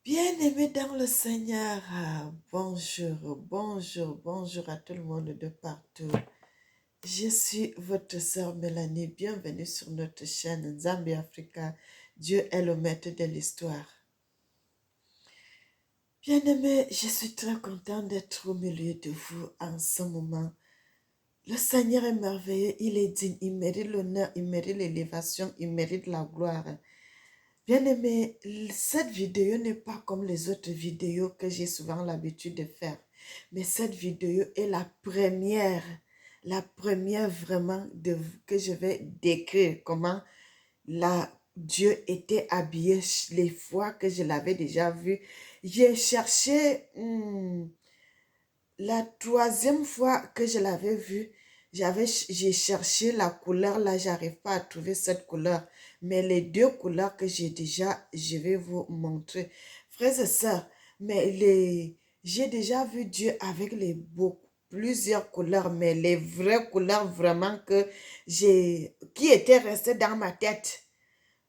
Bien-aimés dans le Seigneur, bonjour à tout le monde de partout. Je suis votre sœur Mélanie, bienvenue sur notre chaîne Zambie Africa. Dieu est le maître de l'histoire. Bien-aimés, je suis très contente d'être au milieu de vous en ce moment. Le Seigneur est merveilleux, il est digne, il mérite l'honneur, il mérite l'élévation, il mérite la gloire. Bien-aimé, cette vidéo n'est pas comme les autres vidéos que j'ai souvent l'habitude de faire. Mais cette vidéo est la première vraiment que je vais décrire comment Dieu était habillé les fois que je l'avais déjà vu. J'ai cherché la troisième fois que je l'avais vu, j'ai cherché la couleur, là, j'arrive pas à trouver cette couleur. Mais les deux couleurs que j'ai déjà, je vais vous montrer. Frères et sœurs, j'ai déjà vu Dieu avec plusieurs couleurs, mais les vraies couleurs vraiment qui étaient restées dans ma tête.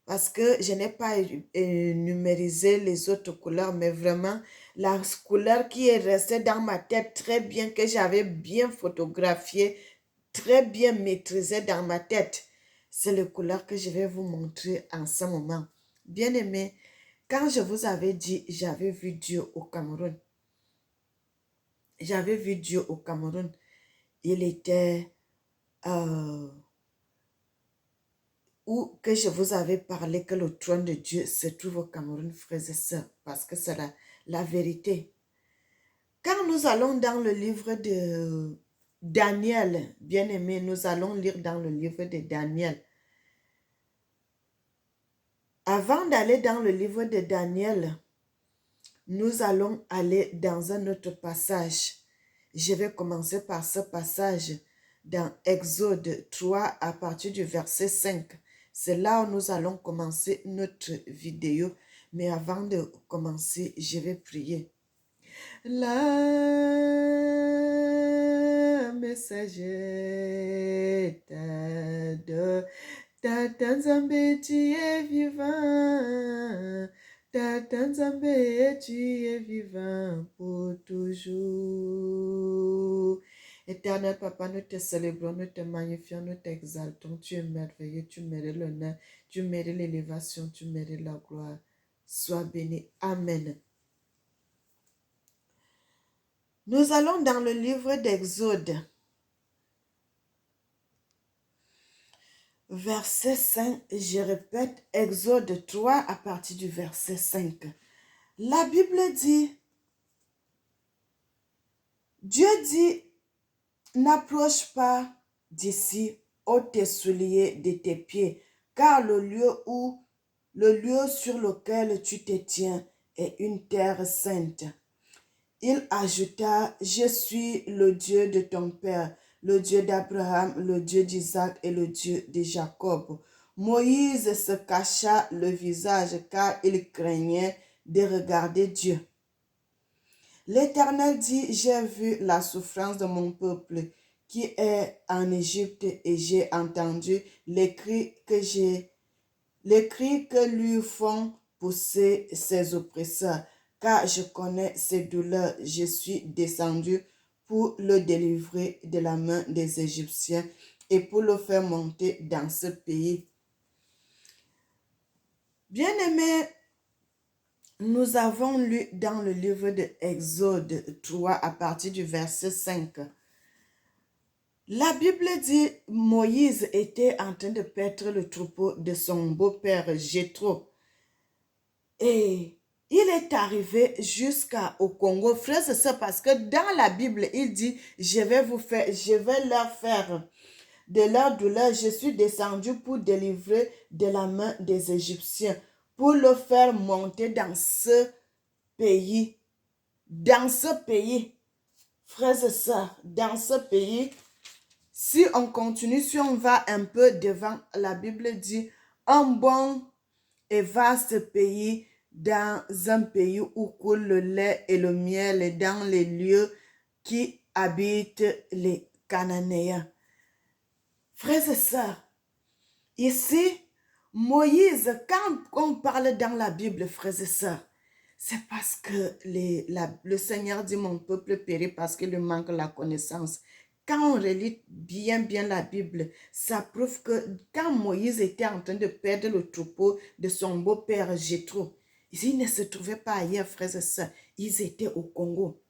Parce que je n'ai pas numérisé les autres couleurs, mais vraiment la couleur qui est restée dans ma tête très bien, que j'avais bien photographié, très bien maîtrisé dans ma tête, c'est les couleurs que je vais vous montrer en ce moment. Bien aimé, quand je vous avais dit, j'avais vu Dieu au Cameroun. J'avais vu Dieu au Cameroun. Il était... ou que je vous avais parlé que le trône de Dieu se trouve au Cameroun, frères et sœurs, parce que c'est la vérité. Quand nous allons dans le livre de Daniel, bien-aimé, nous allons lire dans le livre de Daniel. Avant d'aller dans le livre de Daniel, nous allons aller dans un autre passage. Je vais commencer par ce passage dans Exode 3 à partir du verset 5. C'est là où nous allons commencer notre vidéo. Mais avant de commencer, je vais prier. La messager de Tata Nzambe, tu es vivant. Tata Nzambe, tu es vivant pour toujours. Éternel Papa, nous te célébrons, nous te magnifions, nous t'exaltons. Tu es merveilleux, tu mérites l'honneur, tu mérites l'élévation, tu mérites la gloire. Sois béni. Amen. Nous allons dans le livre d'Exode, verset 5, je répète, Exode 3 à partir du verset 5. La Bible dit, Dieu dit, n'approche pas d'ici, ôte tes souliers de tes pieds, car le lieu sur lequel tu te tiens est une terre sainte. Il ajouta, je suis le Dieu de ton père, le Dieu d'Abraham, le Dieu d'Isaac et le Dieu de Jacob. Moïse se cacha le visage car il craignait de regarder Dieu. L'Éternel dit, j'ai vu la souffrance de mon peuple qui est en Égypte et j'ai entendu les cris que lui font pousser ses oppresseurs. Car je connais ses douleurs, je suis descendu pour le délivrer de la main des Égyptiens et pour le faire monter dans ce pays. Bien-aimés, nous avons lu dans le livre de Exode 3 à partir du verset 5. La Bible dit Moïse était en train de paître le troupeau de son beau-père Jéthro. Et il est arrivé jusqu'au Congo, frères et sœurs, parce que dans la Bible, il dit, je vais leur faire de leur douleur, je suis descendu pour délivrer de la main des Égyptiens, pour le faire monter dans ce pays. Dans ce pays, frères et sœurs, dans ce pays, si on continue, si on va un peu devant, la Bible dit, un bon et vaste pays, dans un pays où coule le lait et le miel et dans les lieux qui habitent les Cananéens. Frères et sœurs, ici, Moïse, quand on parle dans la Bible, frères et sœurs, C'est parce que le Seigneur dit mon peuple périt parce qu'il lui manque la connaissance. Quand on relit bien la Bible, ça prouve que quand Moïse était en train de perdre le troupeau de son beau-père Jéthro, ils ne se trouvaient pas ailleurs, frères et sœurs, ils étaient au Congo.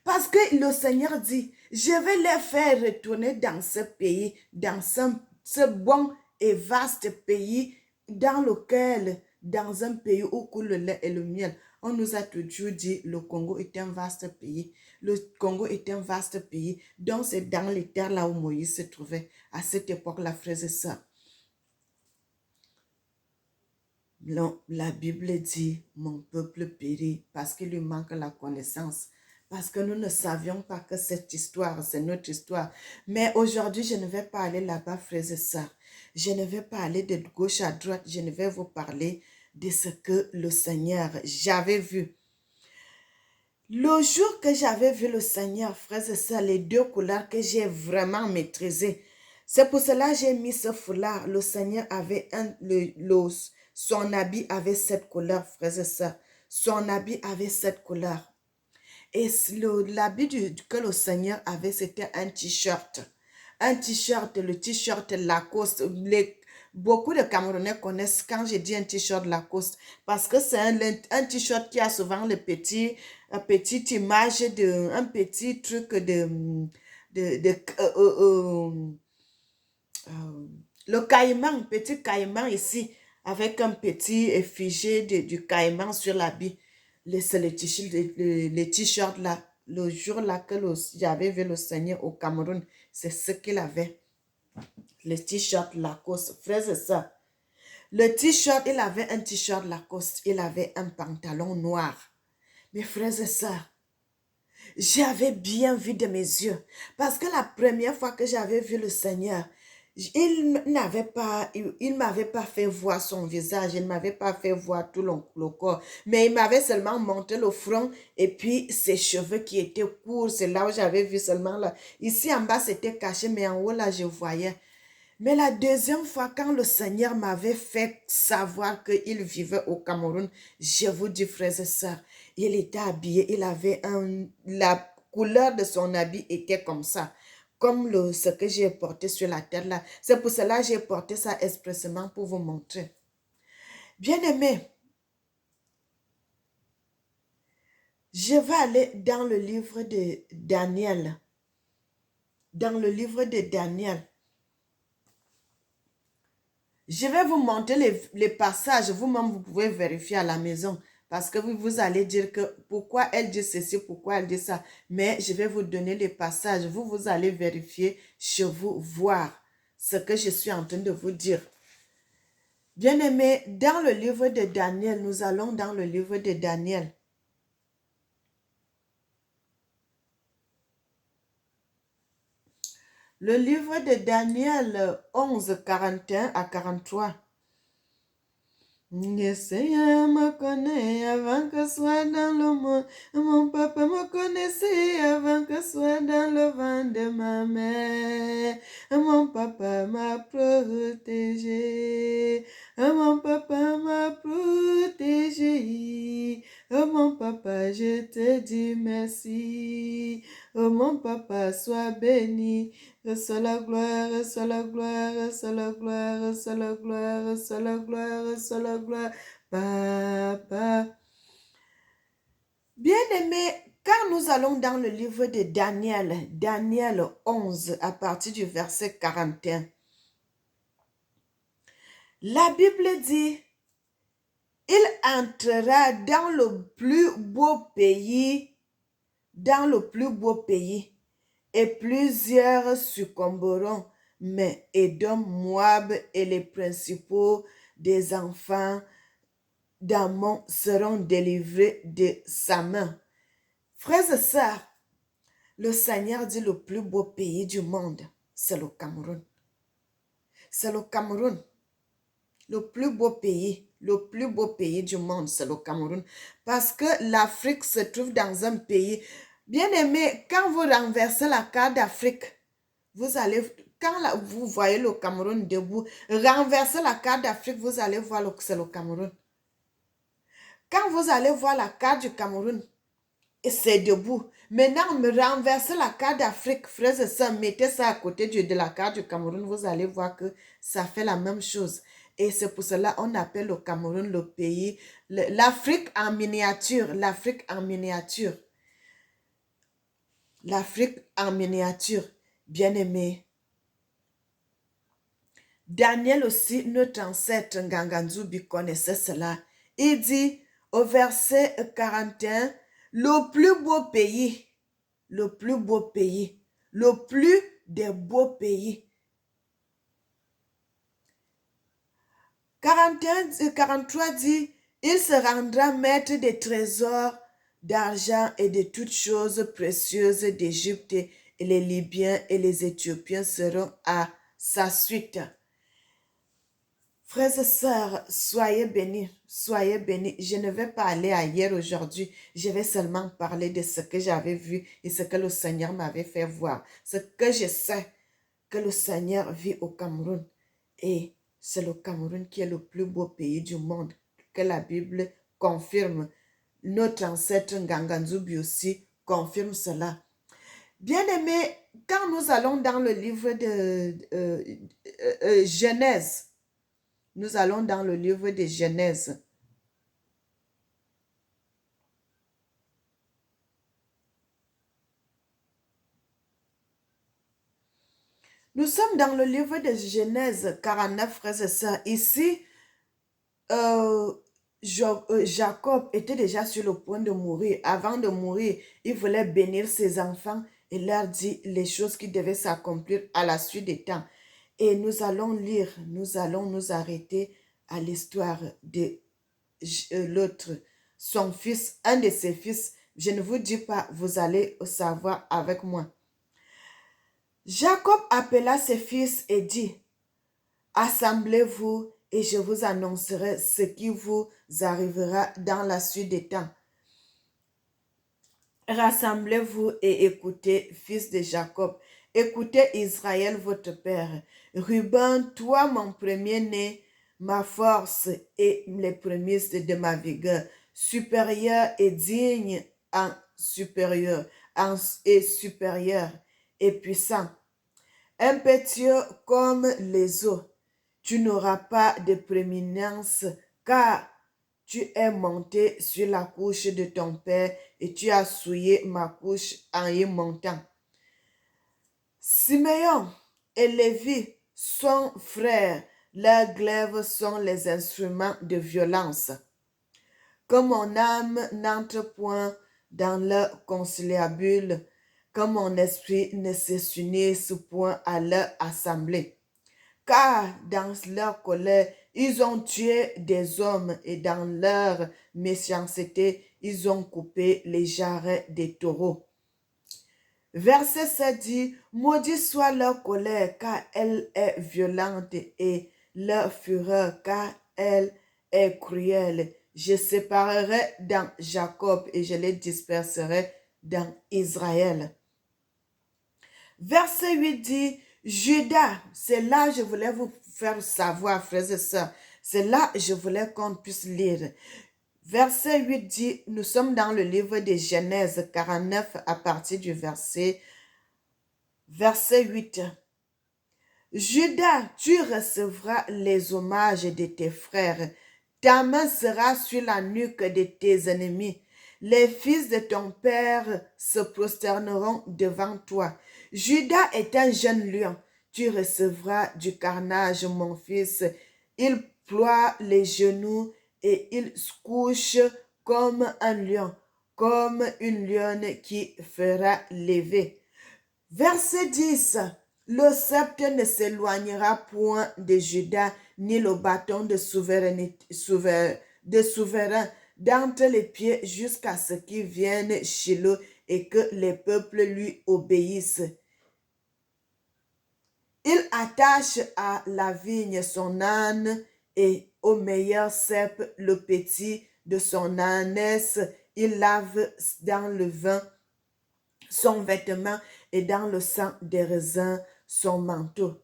Parce que le Seigneur dit, je vais les faire retourner dans ce pays, dans ce bon et vaste pays dans un pays où coule le lait et le miel. On nous a toujours dit, le Congo est un vaste pays. Le Congo est un vaste pays. Donc c'est dans les terres là où Moïse se trouvait. À cette époque-là, frères et sœurs. Non, la Bible dit, mon peuple périt parce qu'il lui manque la connaissance. Parce que nous ne savions pas que cette histoire, c'est notre histoire. Mais aujourd'hui, je ne vais pas aller là-bas, frères et sœurs. Je ne vais pas aller de gauche à droite. Je ne vais vous parler de ce que le Seigneur, j'avais vu. Le jour que j'avais vu le Seigneur, frères et sœurs, les deux couleurs que j'ai vraiment maîtrisées. C'est pour cela que j'ai mis ce foulard. Le Seigneur avait son habit avait cette couleur, frères et sœurs. Son habit avait cette couleur. Et l'habit que le Seigneur avait, c'était un t-shirt. Un t-shirt, le t-shirt Lacoste. Beaucoup de Camerounais connaissent quand je dis un t-shirt Lacoste. Parce que c'est un t-shirt qui a souvent une petite image, un petit truc le caïman, petit caïman ici, avec un petit effigie du caïman sur l'habit. C'est le t-shirt là. Le jour là que j'avais vu le Seigneur au Cameroun, c'est ce qu'il avait. Le t-shirt Lacoste. Frères et sœurs, le t-shirt, il avait un t-shirt Lacoste. Il avait un pantalon noir. Mes frères et sœurs, j'avais bien vu de mes yeux. Parce que la première fois que j'avais vu le Seigneur, il m'avait pas fait voir son visage, il ne m'avait pas fait voir tout le corps, mais il m'avait seulement monté le front et puis ses cheveux qui étaient courts, c'est là où j'avais vu seulement là. Ici en bas, c'était caché, mais en haut là, je voyais. Mais la deuxième fois, quand le Seigneur m'avait fait savoir qu'il vivait au Cameroun, je vous dis, frères et sœurs, il était habillé, la couleur de son habit était comme ça, comme ce que j'ai porté sur la terre là. C'est pour cela que j'ai porté ça expressément pour vous montrer. Bien-aimés, je vais aller dans le livre de Daniel. Dans le livre de Daniel. Je vais vous montrer les passages. Vous-même, vous pouvez vérifier à la maison. Parce que vous allez dire que pourquoi elle dit ceci, pourquoi elle dit ça. Mais je vais vous donner les passages. Vous allez vérifier chez vous, voir ce que je suis en train de vous dire. Bien-aimés, dans le livre de Daniel, nous allons dans le livre de Daniel. Le livre de Daniel 11, 41 à 43. Le Seigneur me connaît avant que soit dans le monde. Mon papa me connaissait avant que soit dans le ventre de ma mère. Mon papa m'a protégé. Mon papa m'a protégé. Oh mon papa, je te dis merci. Oh mon papa, sois béni. Reçois la gloire, reçois la gloire, reçois la gloire, reçois la gloire, reçois la gloire, reçois la gloire, papa. Bien-aimés, quand nous allons dans le livre de Daniel, Daniel 11, à partir du verset 41, la Bible dit, il entrera dans le plus beau pays, et plusieurs succomberont, mais Édom, Moab et les principaux des enfants d'Ammon seront délivrés de sa main. Frères et sœurs, le Seigneur dit le plus beau pays du monde, c'est le Cameroun. C'est le Cameroun. Le plus beau pays du monde, c'est le Cameroun. Parce que l'Afrique se trouve dans un pays. Bien aimé, quand vous renversez la carte d'Afrique, quand vous voyez le Cameroun debout, renversez la carte d'Afrique, vous allez voir que c'est le Cameroun. Quand vous allez voir la carte du Cameroun, c'est debout. Maintenant, renversez la carte d'Afrique, frères et sœurs, mettez ça à côté de la carte du Cameroun, vous allez voir que ça fait la même chose. Et c'est pour cela qu'on appelle le Cameroun le pays, l'Afrique en miniature, l'Afrique en miniature, l'Afrique en miniature, bien-aimé. Daniel aussi, notre ancêtre Nganganzubi connaissait cela. Il dit au verset 41, le plus beau pays, le plus beau pays, le plus des beaux pays. 43 dit, il se rendra maître des trésors d'argent et de toutes choses précieuses d'Égypte, et les Libyens et les Éthiopiens seront à sa suite. Frères et sœurs, soyez bénis, soyez bénis. Je ne vais pas aller ailleurs aujourd'hui. Je vais seulement parler de ce que j'avais vu et ce que le Seigneur m'avait fait voir. Ce que je sais que le Seigneur vit au Cameroun. Et c'est le Cameroun qui est le plus beau pays du monde, que la Bible confirme. Notre ancêtre Nganganzubi aussi confirme cela. Bien-aimés, quand nous allons dans le livre de Genèse, nous allons dans le livre de Genèse. Nous sommes dans le livre de Genèse 49, frères et sœurs. Ici, Jacob était déjà sur le point de mourir. Avant de mourir, il voulait bénir ses enfants et leur dire les choses qui devaient s'accomplir à la suite des temps. Et nous allons lire, nous allons nous arrêter à l'histoire de l'autre, son fils, un de ses fils. Je ne vous dis pas, vous allez savoir avec moi. Jacob appela ses fils et dit, assemblez-vous et je vous annoncerai ce qui vous arrivera dans la suite des temps. Rassemblez-vous et écoutez, fils de Jacob. Écoutez Israël, votre père. Ruben, toi, mon premier-né, ma force et les prémices de ma vigueur, supérieur et digne en supérieur, et supérieur et puissant, impétueux comme les eaux. Tu n'auras pas de prééminence, car tu es monté sur la couche de ton père et tu as souillé ma couche en y montant. Siméon et Lévi sont frères, leurs glaives sont les instruments de violence. Que mon âme n'entre point dans leur conciliabule, que mon esprit ne se s'unisse point à leur assemblée. Car dans leur colère, ils ont tué des hommes et dans leur méchanceté, ils ont coupé les jarrets des taureaux. Verset 7 dit, maudit soit leur colère, car elle est violente, et leur fureur, car elle est cruelle. Je séparerai dans Jacob et je les disperserai dans Israël. Verset 8 dit, Judas, c'est là je voulais vous faire savoir, frères et sœurs, c'est là je voulais qu'on puisse lire. Verset 8 dit, nous sommes dans le livre de Genèse 49 à partir du verset 8. Judas, tu recevras les hommages de tes frères. Ta main sera sur la nuque de tes ennemis. Les fils de ton père se prosterneront devant toi. Judas est un jeune lion. Tu recevras du carnage, mon fils. Il ploie les genoux et il se couche comme un lion, comme une lionne qui fera lever. Verset 10. Le sceptre ne s'éloignera point de Juda, ni le bâton de souverain d'entre les pieds jusqu'à ce qu'il vienne Shiloh et que les peuples lui obéissent. Il attache à la vigne son âne et au meilleur cep le petit de son ânesse. Il lave dans le vin son vêtement et dans le sang des raisins son manteau.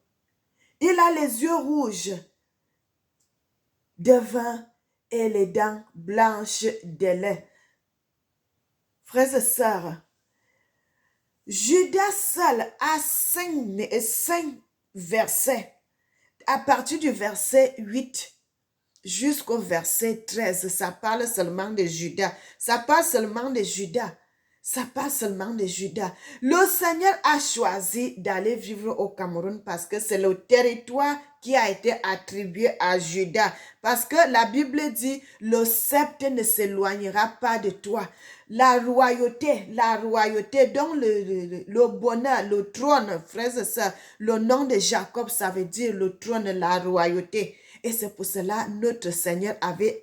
Il a les yeux rouges de vin et les dents blanches de lait. Frères et sœurs, Judas seul a cinq versets. À partir du verset 8 jusqu'au verset 13, ça parle seulement de Judas. Ça parle seulement de Judas. Ça parle seulement de Judas. Le Seigneur a choisi d'aller vivre au Cameroun parce que c'est le territoire qui a été attribué à Judas. Parce que la Bible dit, le sceptre ne s'éloignera pas de toi. La royauté, donc le bonheur, le trône, frères et sœurs, le nom de Jacob, ça veut dire le trône, la royauté. Et c'est pour cela notre Seigneur avait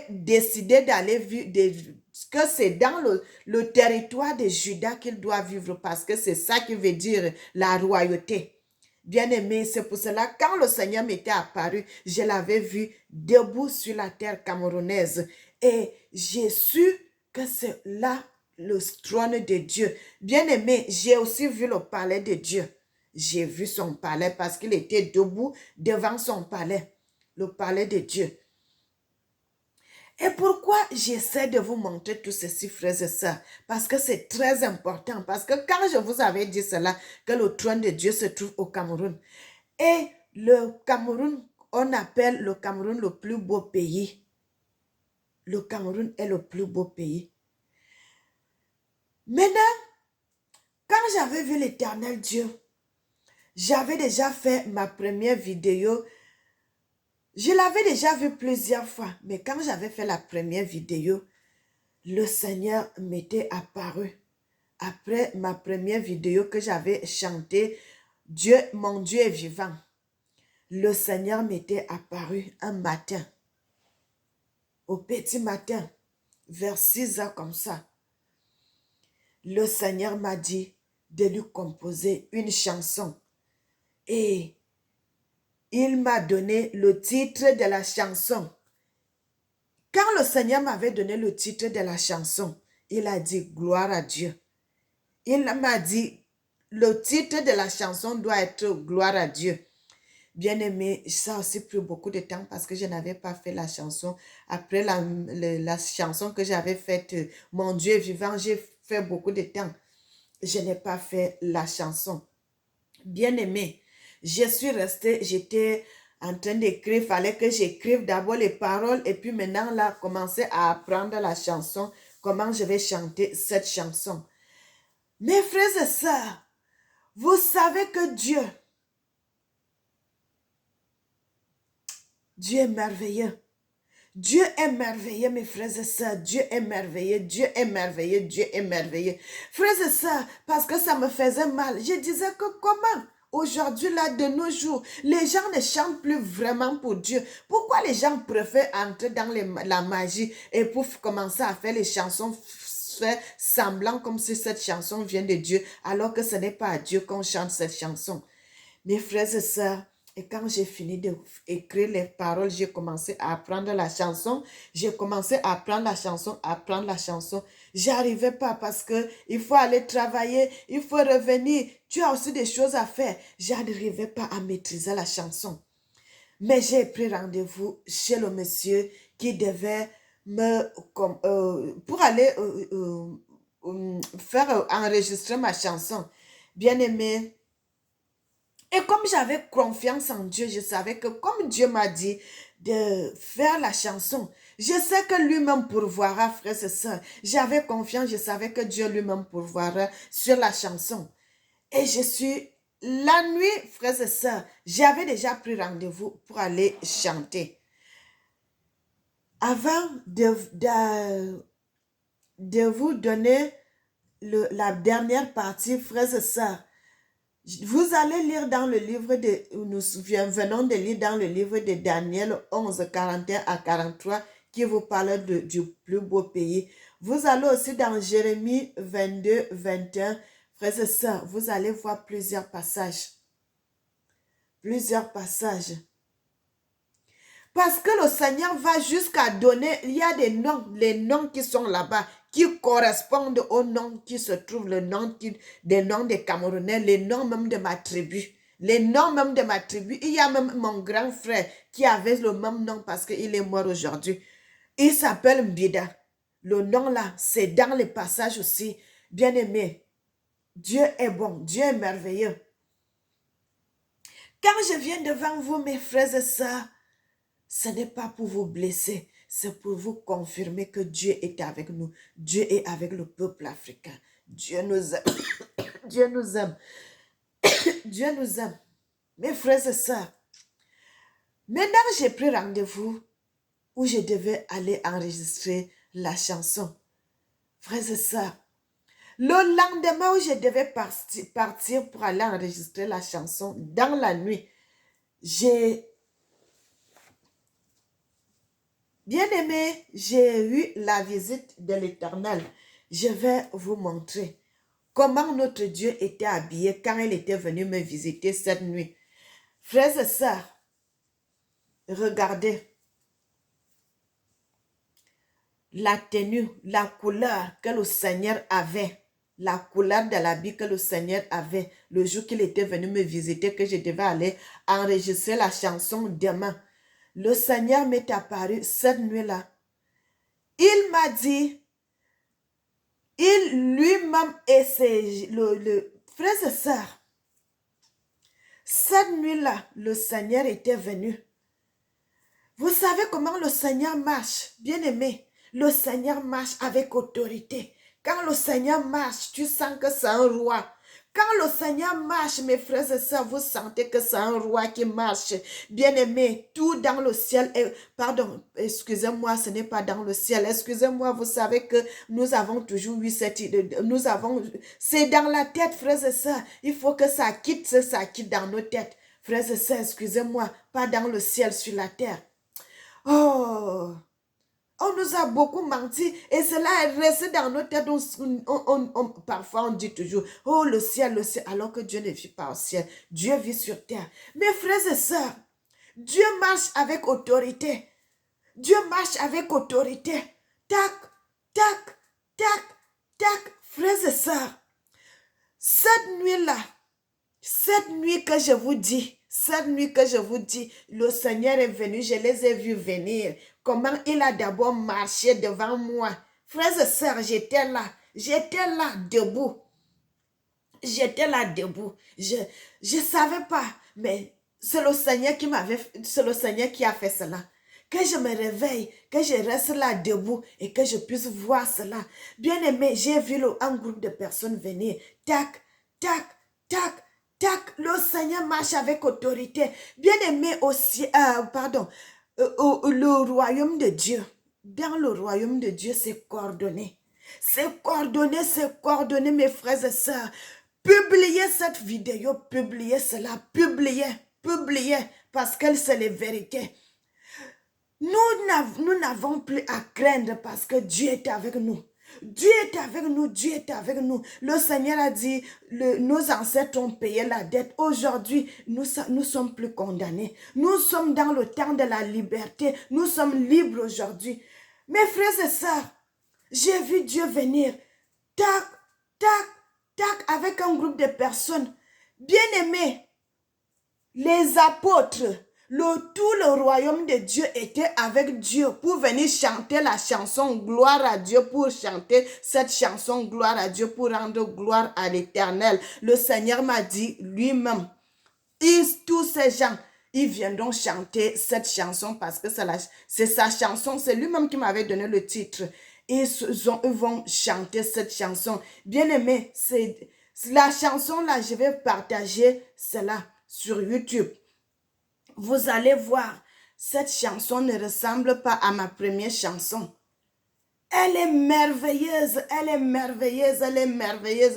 décidé d'aller vivre, que c'est dans le territoire de Juda qu'il doit vivre parce que c'est ça qui veut dire la royauté. Bien-aimé, c'est pour cela, quand le Seigneur m'était apparu, je l'avais vu debout sur la terre camerounaise et j'ai su que c'est là le trône de Dieu. Bien-aimé, j'ai aussi vu le palais de Dieu. J'ai vu son palais parce qu'il était debout devant son palais, le palais de Dieu. Et pourquoi j'essaie de vous montrer tout ceci, frères et sœurs? Parce que c'est très important. Parce que quand je vous avais dit cela, que le trône de Dieu se trouve au Cameroun. Et le Cameroun, on appelle le Cameroun le plus beau pays. Le Cameroun est le plus beau pays. Maintenant, quand j'avais vu l'Éternel Dieu, j'avais déjà fait ma première vidéo. Je l'avais déjà vu plusieurs fois, mais quand j'avais fait la première vidéo, le Seigneur m'était apparu. Après ma première vidéo que j'avais chantée, Dieu, mon Dieu est vivant. Le Seigneur m'était apparu un matin, au petit matin, vers 6 heures comme ça. Le Seigneur m'a dit de lui composer une chanson. Et il m'a donné le titre de la chanson. Quand le Seigneur m'avait donné le titre de la chanson, il a dit gloire à Dieu. Il m'a dit, le titre de la chanson doit être gloire à Dieu. Bien aimé, ça a aussi pris beaucoup de temps parce que je n'avais pas fait la chanson. Après la chanson que j'avais faite, mon Dieu est vivant, j'ai fait beaucoup de temps. Je n'ai pas fait la chanson. Bien aimé, je suis restée, j'étais en train d'écrire, il fallait que j'écrive d'abord les paroles et puis maintenant là, commencer à apprendre la chanson, comment je vais chanter cette chanson. Mes frères et sœurs, vous savez que Dieu est merveilleux. Dieu est merveilleux, mes frères et sœurs. Dieu est merveilleux, Dieu est merveilleux, Dieu est merveilleux. Frères et sœurs, parce que ça me faisait mal. Je disais que comment aujourd'hui, là, de nos jours, les gens ne chantent plus vraiment pour Dieu. Pourquoi les gens préfèrent entrer dans la magie et pour commencer à faire les chansons, faire semblant comme si cette chanson vient de Dieu, alors que ce n'est pas à Dieu qu'on chante cette chanson. Mes frères et sœurs, et quand j'ai fini d'écrire les paroles, j'ai commencé à apprendre la chanson. J'ai commencé à apprendre la chanson, à apprendre la chanson. J'arrivais pas parce que il faut aller travailler, il faut revenir. Tu as aussi des choses à faire. J'arrivais pas à maîtriser la chanson. Mais j'ai pris rendez-vous chez le monsieur qui devait pour aller faire enregistrer ma chanson. Bien aimé. Et comme j'avais confiance en Dieu, je savais que comme Dieu m'a dit de faire la chanson, je sais que lui-même pourvoira, frères et sœurs. J'avais confiance, je savais que Dieu lui-même pourvoira sur la chanson. Et la nuit, frères et sœurs, j'avais déjà pris rendez-vous pour aller chanter. Avant de vous donner la dernière partie, frères et sœurs, vous allez lire dans le livre nous venons de lire dans le livre de Daniel 11, 41 à 43, qui vous parle du plus beau pays. Vous allez aussi dans Jérémie 22, 21, frères et sœurs, vous allez voir plusieurs passages. Plusieurs passages. Parce que le Seigneur va jusqu'à donner, il y a des noms, les noms qui sont là-bas, qui correspondent aux noms qui se trouvent, des noms des Camerounais, les noms même de ma tribu. Les noms même de ma tribu, il y a même mon grand frère qui avait le même nom parce qu'il est mort aujourd'hui. Il s'appelle Mbida. Le nom là, c'est dans les passages aussi. Bien-aimé, Dieu est bon, Dieu est merveilleux. Quand je viens devant vous, mes frères et sœurs, ce n'est pas pour vous blesser, c'est pour vous confirmer que Dieu est avec nous. Dieu est avec le peuple africain. Dieu nous aime. Dieu nous aime. Dieu nous aime. Mes frères et sœurs, maintenant j'ai pris rendez-vous où je devais aller enregistrer la chanson. Frères et sœurs, le lendemain où je devais partir pour aller enregistrer la chanson, dans la nuit, bien aimé, j'ai eu la visite de l'Éternel. Je vais vous montrer comment notre Dieu était habillé quand il était venu me visiter cette nuit. Frères et sœurs, regardez la tenue, la couleur que le Seigneur avait, la couleur de l'habit que le Seigneur avait le jour qu'il était venu me visiter, que je devais aller enregistrer la chanson demain. Le Seigneur m'est apparu cette nuit-là. Il m'a dit, il lui-même et frères et sœurs, cette nuit-là, le Seigneur était venu. Vous savez comment le Seigneur marche, bien-aimé? Le Seigneur marche avec autorité. Quand le Seigneur marche, tu sens que c'est un roi. Quand le Seigneur marche, mes frères et sœurs, vous sentez que c'est un roi qui marche. Bien-aimé, tout dans le ciel pardon, excusez-moi, ce n'est pas dans le ciel. Excusez-moi, vous savez que nous avons toujours eu cette idée. C'est dans la tête, frères et sœurs. Il faut que ça quitte dans nos têtes. Frères et sœurs, excusez-moi, pas dans le ciel, sur la terre. Oh! On nous a beaucoup menti et cela est resté dans nos têtes. Parfois, on dit toujours, oh le ciel, alors que Dieu ne vit pas au ciel. Dieu vit sur terre. Mes frères et sœurs, Dieu marche avec autorité. Dieu marche avec autorité. Tac, tac, tac, tac, frères et sœurs. Cette nuit que je vous dis, le Seigneur est venu, je les ai vus venir. Comment il a d'abord marché devant moi. Frères et sœurs, j'étais là debout. Je savais pas, mais c'est le Seigneur qui a fait cela. Que je me réveille, que je reste là debout et que je puisse voir cela. Bien aimé, j'ai vu un groupe de personnes venir. Tac, tac, tac, tac. Le Seigneur marche avec autorité. Bien aimé aussi, le royaume de Dieu. Dans le royaume de Dieu, c'est coordonné. C'est coordonné, mes frères et sœurs. Publiez cette vidéo, publiez cela, publiez, parce que c'est les vérités. Nous n'avons plus à craindre parce que Dieu est avec nous. Dieu est avec nous. Le Seigneur a dit, nos ancêtres ont payé la dette. Aujourd'hui, nous sommes plus condamnés. Nous sommes dans le temps de la liberté. Nous sommes libres aujourd'hui. Mes frères et sœurs, j'ai vu Dieu venir. Tac, tac, tac, avec un groupe de personnes. Bien-aimés, les apôtres, tout le royaume de Dieu était avec Dieu pour venir chanter la chanson gloire à Dieu, pour chanter cette chanson gloire à Dieu, pour rendre gloire à l'Éternel. Le Seigneur m'a dit lui-même, tous ces gens, ils viendront chanter cette chanson parce que c'est sa chanson, c'est lui-même qui m'avait donné le titre. Ils vont chanter cette chanson. Bien aimé, c'est la chanson là, je vais partager cela sur YouTube. Vous allez voir, cette chanson ne ressemble pas à ma première chanson. Elle est merveilleuse,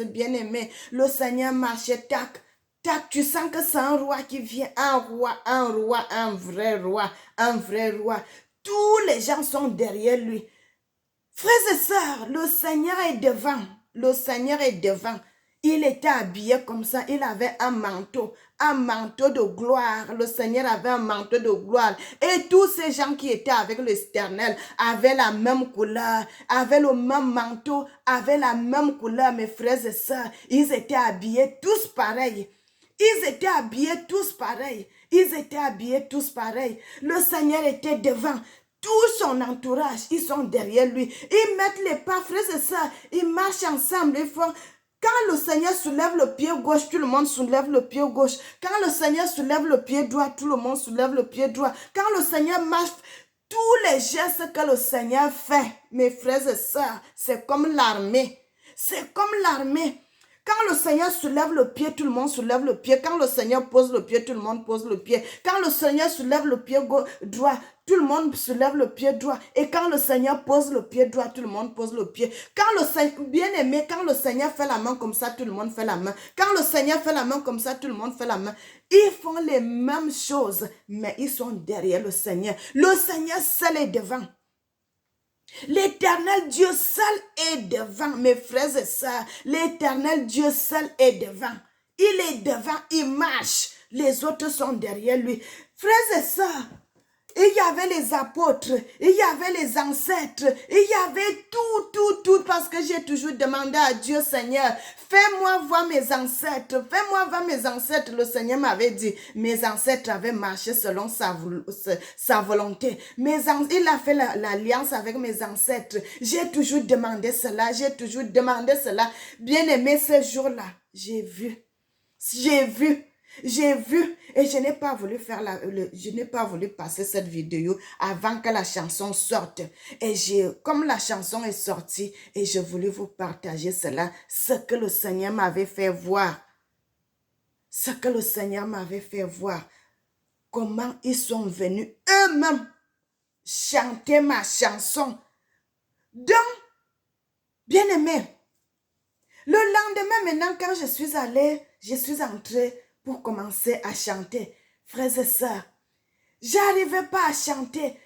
bien aimée. Le Seigneur marchait, tac, tac, tu sens que c'est un roi qui vient, un vrai roi. Tous les gens sont derrière lui. Frères et sœurs, le Seigneur est devant. Il était habillé comme ça, il avait un manteau de gloire. Le Seigneur avait un manteau de gloire. Et tous ces gens qui étaient avec l'Éternel avaient la même couleur, avaient le même manteau, avaient la même couleur, mes frères et sœurs. Ils étaient habillés tous pareils. Ils étaient habillés tous pareils. Ils étaient habillés tous pareils. Le Seigneur était devant. Tout son entourage, ils sont derrière lui. Ils mettent les pas, frères et sœurs. Ils marchent ensemble. Ils font... Quand le Seigneur soulève le pied gauche, tout le monde soulève le pied gauche. Quand le Seigneur soulève le pied droit, tout le monde soulève le pied droit. Quand le Seigneur marche, tous les gestes que le Seigneur fait, mes frères et sœurs, c'est comme l'armée. C'est comme l'armée. Quand le Seigneur soulève le pied, tout le monde soulève le pied. Quand le Seigneur pose le pied, tout le monde pose le pied. Quand le Seigneur soulève le pied droit, tout le monde soulève le pied droit. Et quand le Seigneur pose le pied droit, tout le monde pose le pied. Quand le Seigneur, bien aimé, quand le Seigneur fait la main comme ça, tout le monde fait la main. Quand le Seigneur fait la main comme ça, tout le monde fait la main. Ils font les mêmes choses, mais ils sont derrière le Seigneur. Le Seigneur seul est devant. L'éternel Dieu seul est devant, mes frères et sœurs. L'éternel Dieu seul est devant. Il est devant, il marche. Les autres sont derrière lui. Frères et sœurs, il y avait les apôtres, il y avait les ancêtres, il y avait tout, parce que j'ai toujours demandé à Dieu, Seigneur, fais-moi voir mes ancêtres, fais-moi voir mes ancêtres. Le Seigneur m'avait dit, mes ancêtres avaient marché selon sa volonté. Il a fait l'alliance avec mes ancêtres. J'ai toujours demandé cela, Bien aimé, ce jour-là, j'ai vu, et je n'ai pas voulu je n'ai pas voulu passer cette vidéo avant que la chanson sorte. Et comme la chanson est sortie, et je voulais vous partager cela, ce que le Seigneur m'avait fait voir. Ce que le Seigneur m'avait fait voir. Comment ils sont venus eux-mêmes chanter ma chanson. Donc, bien aimé, le lendemain maintenant, quand je suis entrée pour commencer à chanter. Frères et sœurs, j'arrivais pas à chanter.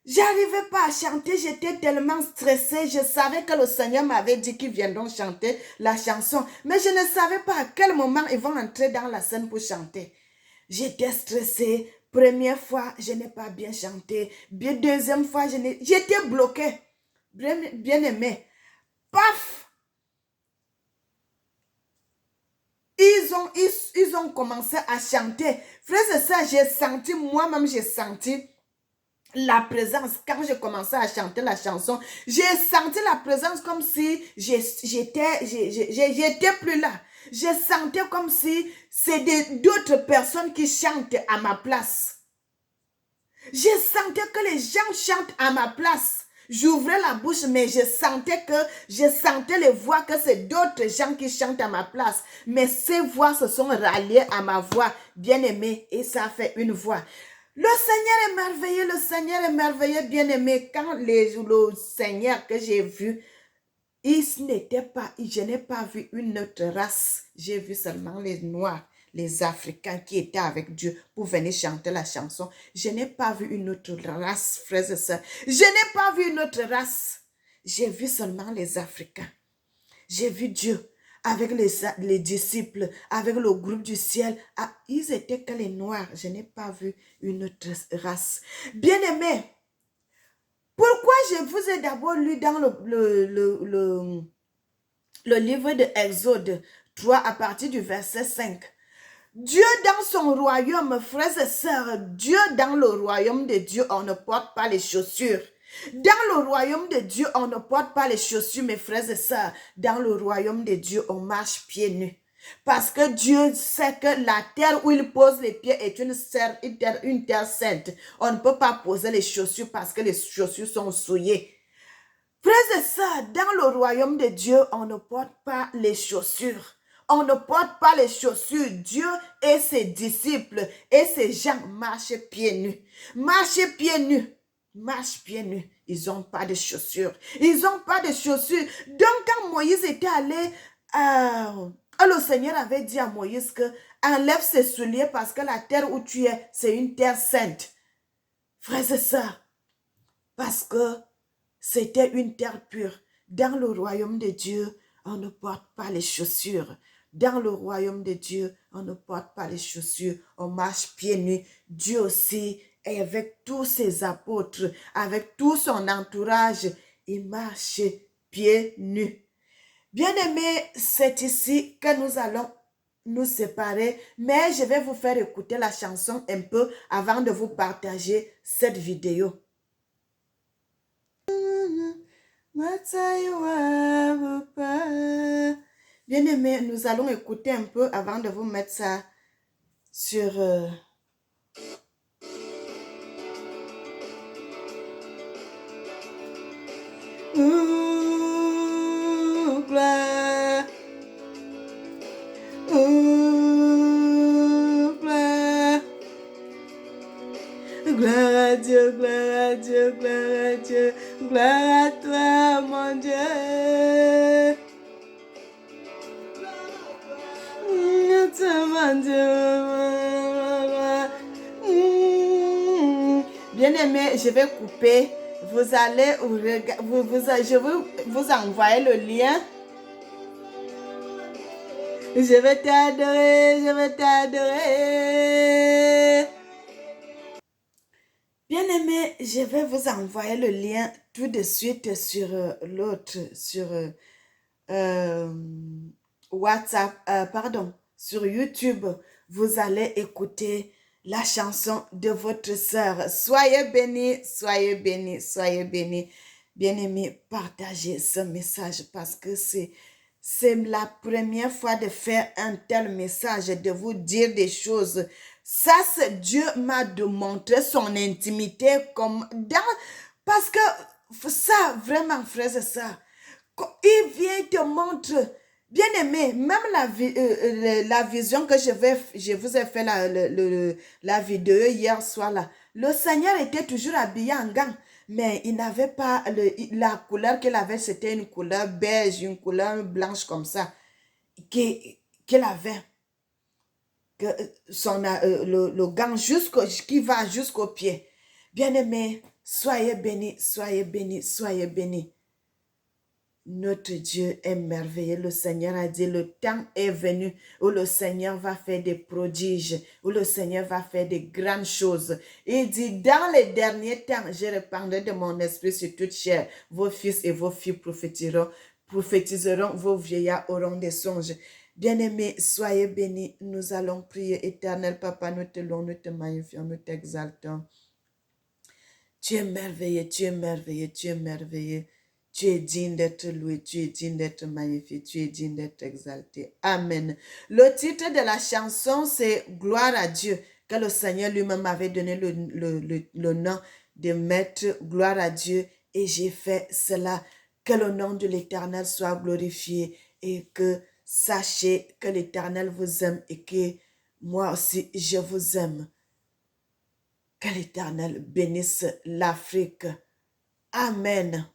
J'étais tellement stressée. Je savais que le Seigneur m'avait dit qu'ils viendront chanter la chanson. Mais je ne savais pas à quel moment ils vont entrer dans la scène pour chanter. J'étais stressée. Première fois, je n'ai pas bien chanté. Deuxième fois, j'étais bloquée. Bien aimé. Paf! Ils ont commencé à chanter. Frères et sœurs, moi-même j'ai senti la présence. Quand j'ai commencé à chanter la chanson, j'ai senti la présence comme si j'étais plus là. J'ai senti comme si c'est d'autres personnes qui chantent à ma place. J'ai senti que les gens chantent à ma place. J'ouvrais la bouche, mais je sentais les voix, que c'est d'autres gens qui chantent à ma place. Mais ces voix se sont ralliées à ma voix, bien-aimée, et ça fait une voix. Le Seigneur est merveilleux, bien-aimé. Quand le Seigneur que j'ai vu, je n'ai pas vu une autre race. J'ai vu seulement les Noirs, les Africains qui étaient avec Dieu pour venir chanter la chanson. Je n'ai pas vu une autre race, frères et sœurs. Je n'ai pas vu une autre race. J'ai vu seulement les Africains. J'ai vu Dieu avec les disciples, avec le groupe du ciel. Ah, ils étaient que les Noirs. Je n'ai pas vu une autre race. Bien-aimés, pourquoi je vous ai d'abord lu dans le livre de Exode 3 à partir du verset 5. Dieu dans son royaume, frères et sœurs, Dieu dans le royaume de Dieu, on ne porte pas les chaussures. Dans le royaume de Dieu, on ne porte pas les chaussures, mes frères et sœurs. Dans le royaume de Dieu, on marche pieds nus. Parce que Dieu sait que la terre où il pose les pieds est une terre sainte. On ne peut pas poser les chaussures parce que les chaussures sont souillées. Frères et sœurs, dans le royaume de Dieu, on ne porte pas les chaussures. On ne porte pas les chaussures. Dieu et ses disciples et ses gens marchent pieds nus. Marchent pieds nus. Marchent pieds nus. Ils n'ont pas de chaussures. Ils n'ont pas de chaussures. Donc, quand Moïse était allé, le Seigneur avait dit à Moïse que enlève ses souliers parce que la terre où tu es, c'est une terre sainte. Frères et sœurs, parce que c'était une terre pure. Dans le royaume de Dieu, on ne porte pas les chaussures. Dans le royaume de Dieu, on ne porte pas les chaussures. On marche pieds nus. Dieu aussi, et avec tous ses apôtres, avec tout son entourage, il marche pieds nus. Bien-aimés, c'est ici que nous allons nous séparer, mais je vais vous faire écouter la chanson un peu avant de vous partager cette vidéo. Bien-aimés, nous allons écouter un peu avant de vous mettre ça sur... Gloire, gloire, gloire à Dieu, gloire à Dieu, gloire à Dieu, gloire à toi, mon Dieu. Mon Dieu. Bien-aimé, je vais couper. Vous allez, je vais vous envoyer le lien. Je vais t'adorer, je vais t'adorer. Bien-aimé, je vais vous envoyer le lien tout de suite sur l'autre, sur WhatsApp, sur YouTube. Vous allez écouter la chanson de votre sœur. Soyez bénis, soyez bénis, soyez bénis. Bien-aimé, partagez ce message parce que c'est la première fois de faire un tel message, de vous dire des choses. Ça, c'est Dieu m'a démontré son intimité comme dans... Parce que ça, vraiment, frère, c'est ça. Il vient te montrer, bien aimé, même la vision que je vous ai fait la vidéo hier soir là. Le Seigneur était toujours habillé en gants, mais il n'avait pas la couleur qu'il avait, c'était une couleur beige, une couleur blanche comme ça, qu'il avait. Que le gant qui va jusqu'au pied. Bien aimé, soyez bénis, soyez bénis, soyez bénis. Notre Dieu est merveilleux. Le Seigneur a dit, le temps est venu où le Seigneur va faire des prodiges, où le Seigneur va faire des grandes choses. Il dit, dans les derniers temps, je répandrai de mon esprit sur toute chair. Vos fils et vos filles prophétiseront, vos vieillards auront des songes. Bien-aimés, soyez bénis. Nous allons prier. Éternel Papa, nous te louons, nous te magnifions, nous t'exaltons. Tu es merveilleux, tu es merveilleux, tu es merveilleux. Tu es digne d'être loué, tu es digne d'être magnifié, tu es digne d'être exalté. Amen. Le titre de la chanson, c'est « Gloire à Dieu », que le Seigneur lui-même avait donné le nom de mettre « Gloire à Dieu » et j'ai fait cela. Que le nom de l'Éternel soit glorifié et que sachez que l'Éternel vous aime et que moi aussi je vous aime. Que l'Éternel bénisse l'Afrique. Amen.